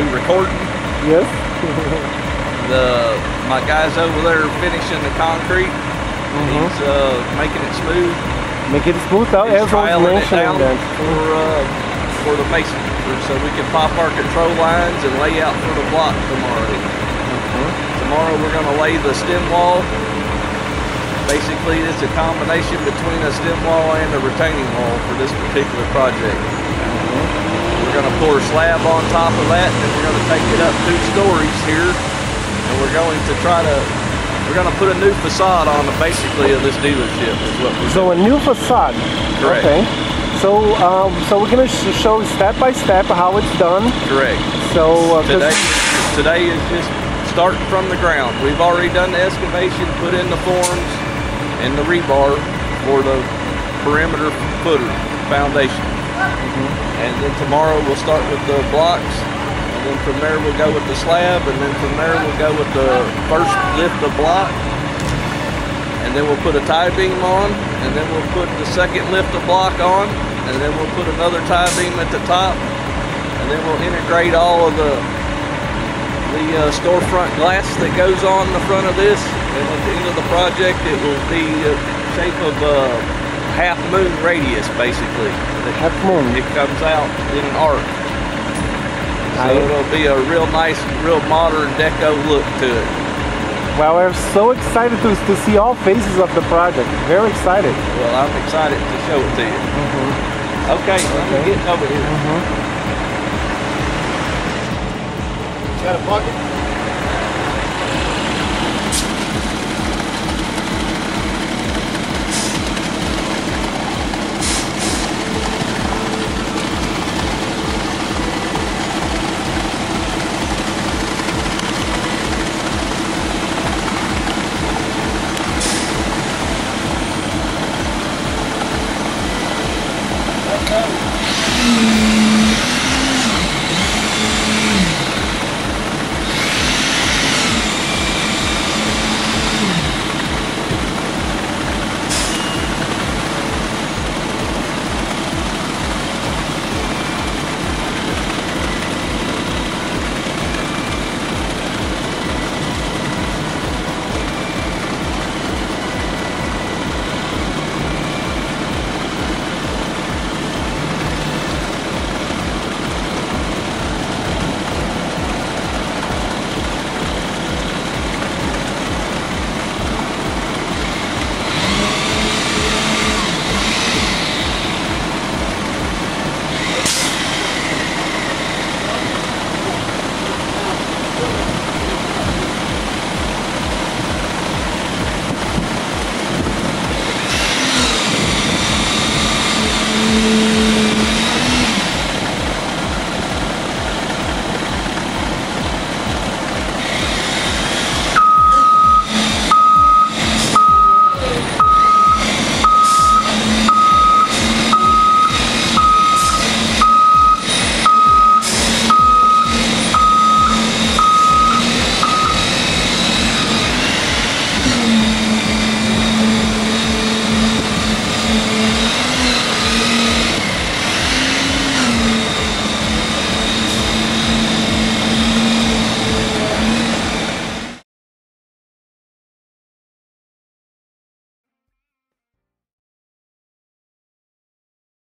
We recording? Yes. My guy's over there finishing the concrete. He's making it smooth. Making it smooth out. He's Everyone's trialing it down mentioning that. for the mason, so we can pop our control lines and lay out for the block tomorrow. Tomorrow we're going to lay the stem wall. Basically, it's a combination between a stem wall and a retaining wall for this particular project. We're going to pour a slab on top of that, and we're going to take it up 2 stories here, and we're going to put a new facade on it, basically, of this dealership is what we're So doing. a new facade. Correct. Okay. So we're going to show step by step how it's done. Correct. So today is just starting from the ground. We've already done the excavation, put in the forms and the rebar for the perimeter footer foundation. And then tomorrow we'll start with the blocks, and then from there we'll go with the slab, and then from there we'll go with the first lift of block, and then we'll put a tie beam on, and then we'll put the second lift of block on, and then we'll put another tie beam at the top, and then we'll integrate all of the storefront glass that goes on the front of this, and at the end of the project it will be a shape of a half moon radius, basically. Half moon. It comes out in an arc. So it'll be a real nice, real modern deco look to it. Well, we're so excited to see all phases of the project. Very excited. Well, I'm excited to show it to you. Okay, let me get over here. You got a bucket?